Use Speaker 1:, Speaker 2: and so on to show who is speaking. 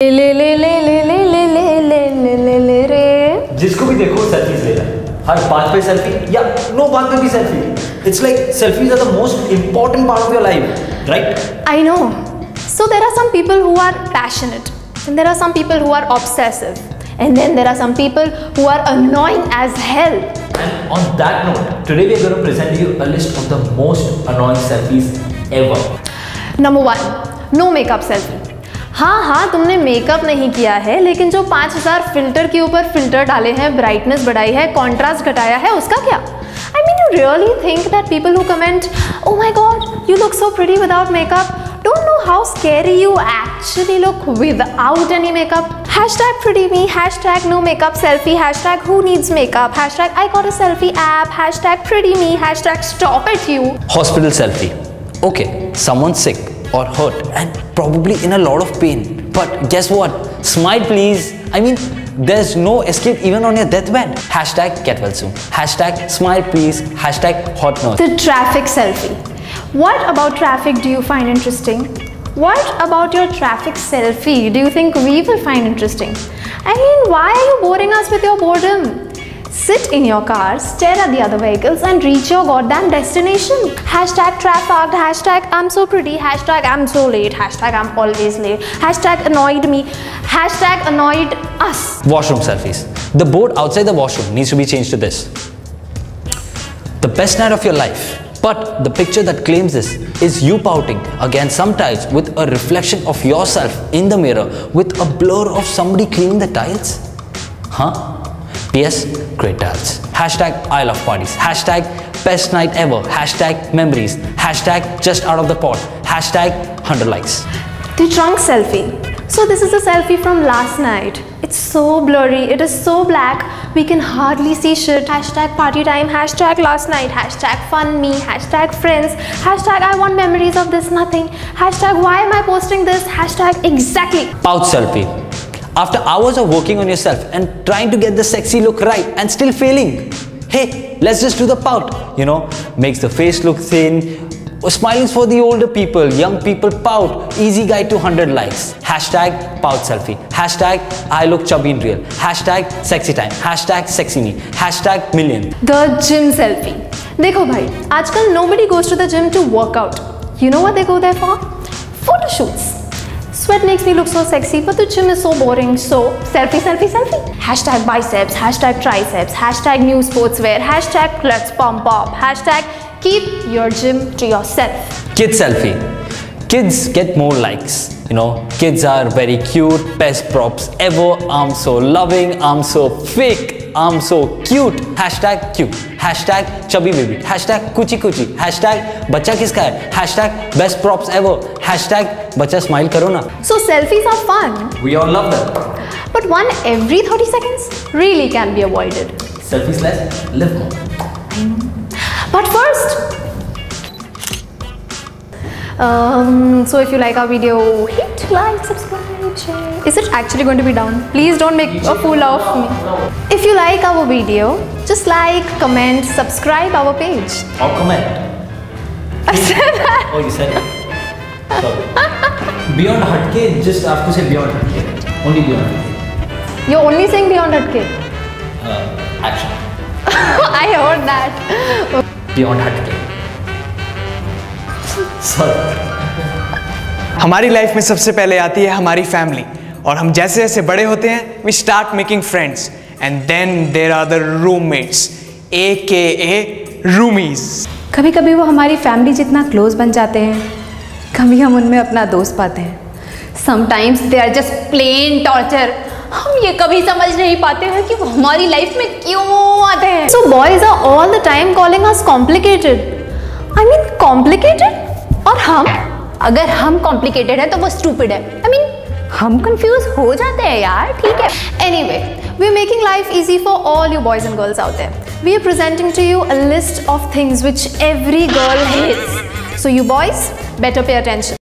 Speaker 1: ले ले ले ले ले ले ले ले ले ले ले रे।
Speaker 2: जिसको भी देखो सेल्फीज ले रहा है, हर बात पे सेल्फी या नो बात पे भी selfie. It's like selfies are the most important part of your life, right?
Speaker 1: I know. So there are some people who are passionate, and there are some people who are obsessive, and then there are some people who are annoying as hell.
Speaker 2: And on that note, today we are going to present you a list of the most annoying selfies ever.
Speaker 1: Number 1, no makeup selfie. हाँ तुमने makeup नहीं किया है, लेकिन जो 5000 filter के ऊपर filter डाले हैं, ब्राइटनेस बढ़ाई है, कॉन्ट्रास्ट घटाया है, उसका क्या? I mean, you really think that people who comment, oh my god, you look so pretty without makeup, don't know how scary you actually look without any makeup. Hashtag pretty me, hashtag no makeup selfie, hashtag who needs makeup, hashtag I got a selfie app, hashtag pretty me, hashtag stop it you.
Speaker 3: Hospital selfie. Okay, someone's sick or hurt and probably in a lot of pain. But guess what? Smile please. I mean, there's no escape even on your deathbed. Hashtag get well soon. Hashtag smile please. Hashtag hot nose.
Speaker 1: The traffic selfie. What about traffic do you find interesting? What about your traffic selfie do you think we will find interesting? I mean, why are you boring us with your boredom? Sit in your car, stare at the other vehicles and reach your goddamn destination. Hashtag trafficked, hashtag I'm so pretty, hashtag I'm so late, hashtag I'm always late, hashtag annoyed me, hashtag annoyed us.
Speaker 3: Washroom selfies. The board outside the washroom needs to be changed to this. The best night of your life. But the picture that claims this is you pouting against some tiles with a reflection of yourself in the mirror with a blur of somebody cleaning the tiles. Huh? P.S. Great tiles. Hashtag I love parties. Hashtag best night ever. Hashtag memories. Hashtag just out of the pot. Hashtag 100 likes.
Speaker 1: The trunk selfie. So this is a selfie from last night. It's so blurry. It is so black. We can hardly see shit. Hashtag party time. Hashtag last night. Hashtag fun me. Hashtag friends. Hashtag I want memories of this nothing. Hashtag why am I posting this? Hashtag exactly.
Speaker 3: Pouch selfie. After hours of working on yourself and trying to get the sexy look right and still failing, hey, let's just do the pout. You know, makes the face look thin. Smiling for the older people, young people pout. Easy guide to 100 likes. Hashtag pout selfie. Hashtag I look chubby in real. Hashtag sexy time. Hashtag sexy me. Hashtag million.
Speaker 1: The gym selfie. देखो भाई, आजकल nobody goes to the gym to work out. You know what they go there for? Photo shoots. Sweat makes me look so sexy, but the gym is so boring. So selfie, selfie, selfie. Hashtag biceps, hashtag triceps, hashtag new sportswear, hashtag let's pump up, hashtag keep your gym to yourself.
Speaker 3: Kid selfie. Kids get more likes. You know, kids are very cute, best props ever. I'm so loving, I'm so fake, I'm so cute. Hashtag cute. Hashtag chubby baby. Hashtag kuchi kuchi. Hashtag बच्चा किसका है? Hashtag best props ever. Hashtag बच्चा smile करो ना.
Speaker 1: So selfies are fun,
Speaker 2: We all love them.
Speaker 1: but one every 30 seconds really can be avoided.
Speaker 2: Selfies less, live more.
Speaker 1: But first, so if you like our video, hit like, subscribe, share. Is it actually going to be down? Please don't make a fool of me. If you like our video, just like, comment, subscribe our page.
Speaker 2: Or comment.
Speaker 1: I said that.
Speaker 2: Oh, you said it. Sorry. Beyond Hatke, just have to say Beyond Hatke. Only Beyond Hatke.
Speaker 1: You're only saying beyond Hatke.
Speaker 2: Action.
Speaker 1: I heard that.
Speaker 2: Beyond Hatke. Sorry.
Speaker 4: हमारी life में सबसे पहले आती है हमारी family, और हम जैसे जैसे बड़े होते हैं we start making friends, and then there are the roommates AKA roomies.
Speaker 5: कभी कभी वो हमारी फैमिली जितना क्लोज बन जाते हैं, कभी हम उनमें अपना दोस्त पाते हैं।
Speaker 1: Sometimes they are just plain torture. हम ये कभी समझ नहीं पाते हैं कि वो हमारी लाइफ में क्यों आते हैं। So boys are all the time calling us complicated. I mean complicated? और हम? अगर हम complicated है तो वो stupid है। I mean हम confuse हो जाते हैं यार, ठीक है। Anyway, we are making life easy for all you boys and girls out there. We are presenting to you a list of things which every girl hates. So you boys better pay attention.